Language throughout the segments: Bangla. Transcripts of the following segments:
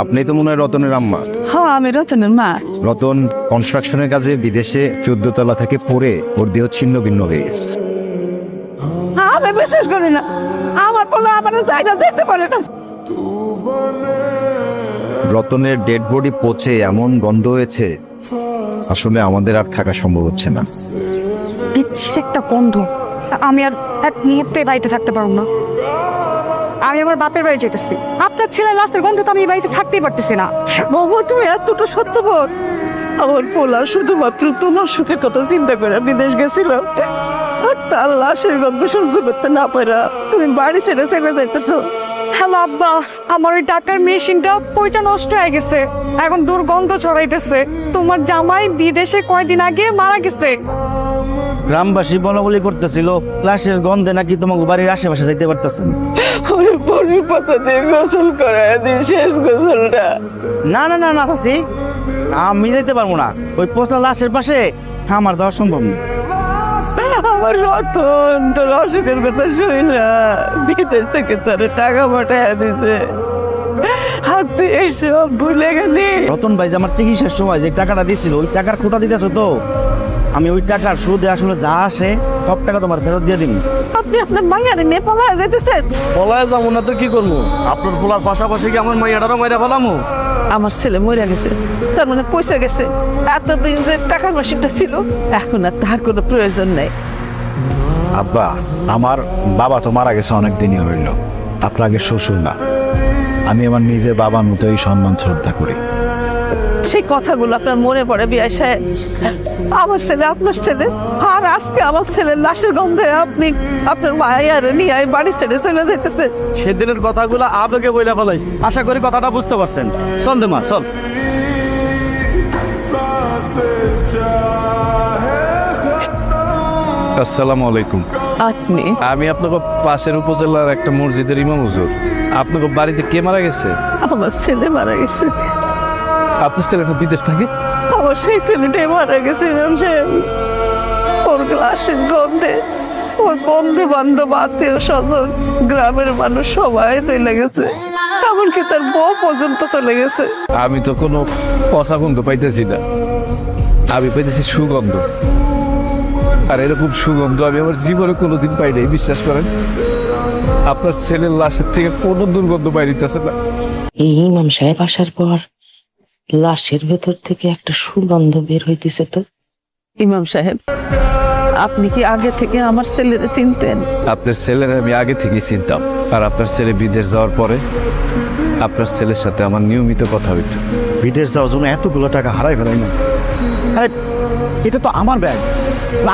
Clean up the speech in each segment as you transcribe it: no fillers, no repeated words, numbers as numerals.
আপনি তো মনে হয় রতনের আম্মা। হ্যাঁ, আমি রতনের মা। রতন কনস্ট্রাকশনের কাজে বিদেশে 14 তলা থেকে পড়ে ওর দেহ ছিন্ন ভিন্ন হয়ে গেছে। আমি বিশ্বাস করি না, আমার পোলা আমার জায়গা দেখতে পারে না। রতনের ডেড বডি পচে এমন গন্ধ হয়েছে, আসলে আমাদের আর থাকা সম্ভব হচ্ছে না। বিচ্ছির একটা গন্ধ। আমি আর এক মুহূর্তে বাড়িতে থাকতে পারবো না। আমি আমার বাপের বাড়ি যেতেছি। আপনার ছেলের লাশের গন্ধ তো আমি এই বাড়িতে থাকতেই পারতেছি না। বাবা, তুমি এতটা সত্যবান? আমার পোলা শুধুমাত্র তোমার সুখের কথা চিন্তা করে বিদেশ গেছিল, আর তার লাশের গন্ধ সহ্য করতে না পারা তুমি বাড়ি ছেড়ে চলে যাইতেছো। হ্যালো আব্বা, আমার ওই টাকার মেশিনটা পয়সা নষ্ট হয়ে গেছে, এখন দুর্গন্ধ ছড়াইতেছে। তোমার জামাই বিদেশে কয়দিন আগে মারা গেছে। গ্রামবাসী বলাবলি করতেছিল লাশের গন্ধে নাকি তোমাকে বাড়ির আশেপাশে যাইতে পারতেছেন। ওরে পরি পাতা দিয়ে গোসল করায় দিই, শেষ গোসলটা। না না না না চাচি, আমি যাইতে পারবো না। ওই পচা লাশের পাশে আমার যাওয়া সম্ভব না। আমার রতন তোর অসুখের কথা শুই না, বিদেশ থেকে তোর টাকা পাঠায় দিছে, আর তুই এইসব ভুলে গেলি। রতন ভাই যে আমার চিকিৎসার সময় যে টাকাটা দিয়েছিল ওই টাকার খোটা দিতেছো তো, আমি ওই টাকার সুদে আসলে যা আসে সব টাকা তোমার ফেরত দিয়ে দিন। আপনি আপনার মাইয়ারে নিয়ে পালায় যাইতেছেন? বলায় যাবো না তো কি করবো? আপনার পোলার পাশাপাশি কি আমার মাইয়াটারও মাইরা ফেলামো? আমার ছেলে মরে গেছে, তার মানে পয়সা গেছে। এতদিন যে টাকার মেশিনটা ছিল, এখন আর তার কোনো প্রয়োজন নেই। আব্বা, আমার বাবা তো মারা গেছে অনেক দিনই হইল। আপনার আগে শ্বশুর না, আমি আমার নিজের বাবার মতোই সম্মান শ্রদ্ধা করি। সেই কথাগুলো আপনার মনে পড়ে বিয়াই সাহেব? আমার ছেলে আপনার ছেলে, আর আজকে আমার ছেলের লাশের গন্ধে আপনি আপনার মায়ের নিয়ে বাড়ি ছেড়ে চলে যেতেছে। সেদিনের কথাগুলো আবেগে বইলা ফেলাইছি। আশা করি কথাটা বুঝতে পারছেন। চল দে মা, চল। আসসালামু আলাইকুম। আপনি আমি আপনাকে পাশের উপজেলার একটা মসজিদের ইমাম হুজুর। আপনাকে বাড়িতে কে মারা গেছে? আমার ছেলে মারা গেছে। আপনার ছেলেটা বিদেশ থাকে? আমার সেই ছেলেটাই মারা গেছে ইমাম সাহেব। ওর লাশের গন্ধে ওর বন্ধু বান্ধব আত্মীয় স্বজন গ্রামের মানুষ সবাই চলে গেছে, এমনকি তার বউ পর্যন্ত চলে গেছে। আমি তো কোনো পচা গন্ধ পাইতেছি না, আমি পাইতেছি সুগন্ধ। আর এরকম সুগন্ধ আমি আমার জীবনে কোনোদিন পাই নাই, বিশ্বাস করেন। আপনার ছেলের লাশের থেকে কোনো দুর্গন্ধ বাইরিতেছে না। এই ইমাম সাহেব আসার পর লাশের ভেতর থেকে একটা সুগন্ধ বের হইতেছে। তো ইমাম সাহেব, আপনি কি আগে থেকে আমার ছেলেরে চিনতেন? আপনার ছেলের আমি আগে থেকেই চিনতাম। আর আপনার ছেলে বিদেশ যাওয়ার পরে আপনার ছেলের সাথে আমার নিয়মিত কথা হইত। বিদেশ যাওয়ার জন্য এতগুলো টাকা হারাই ফেলাই না। আরে এটা তো আমার ব্যাগ,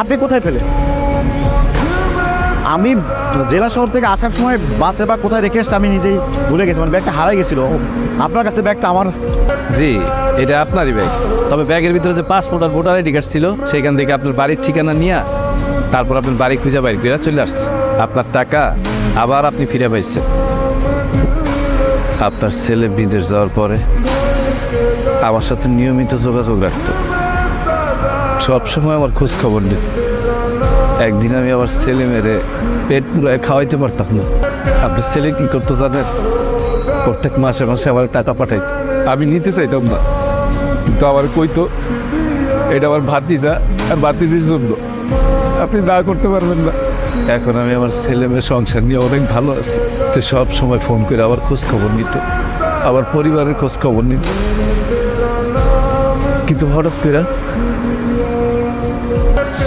আপনি কোথায় পেলেন? আমি জেলা শহর থেকে আসার সময় বাসে বা কোথায় রেখে এসছি আমি নিজেই ভুলে গেছি। মানে ব্যাগটা হারাই গেছিল। আপনার কাছে ব্যাগটা আমার? জি, এটা আপনারই ব্যাগ। তবে ব্যাগের ভিতরে যে পাসপোর্ট আর ভোটার আইডি কার্ড ছিল, সেখান থেকে আপনার বাড়ির ঠিকানা নিয়ে তারপর আপনার বাড়ি খুঁজে বাইরে ফিরে চলে আসছে। আপনার টাকা আবার আপনি ফিরে পাইছেন। আপনার ছেলে বিদেশ যাওয়ার পরে আমার সাথে নিয়মিত যোগাযোগ রাখতো, সবসময় আমার খোঁজ খবর নিত। একদিন আমি আমার ছেলে মেরে পেট পুরায় খাওয়াইতে পারতাম না। আপনার ছেলে কি করতো জানেন? প্রত্যেক মাসে মাসে আমার টাকা পাঠাইত। আমি নিতে চাইতাম না, কিন্তু আমার কইতো এটা আমার ভাতিজা আর ভাতিজির জন্য, আপনি না করতে পারবেন না। এখন আমি আমার ছেলে মেয়ে সংসার নিয়ে অনেক ভালো আছি। তো সব সময় ফোন করে আবার খোঁজ খবর নিত, আমার পরিবারের খোঁজ খবর নিত। কিন্তু হঠাৎ করে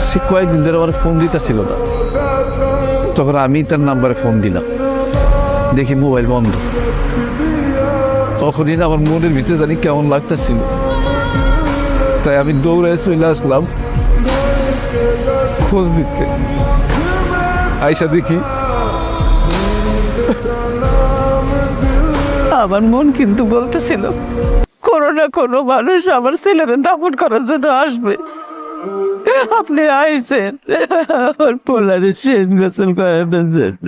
সে কয়েকদিন ধরে আমার ফোন দিতেছিল না। তখন আমি তার নাম্বারে ফোন দিলাম, দেখি মোবাইল বন্ধ। তখনই না আমার মনের ভিতরে জানি কেমন লাগতেছিল, তাই আমি দৌড়ে চলে আসলাম খোঁজ দিতে। আইসা দেখি আমার মন কিন্তু বলতেছিল কোনো না কোনো মানুষ আমার ছেলেরে দাফন করার জন্য আসবে। আপনি আইছেন আমার পোলারে শেষ গোসল করানোর জন্য।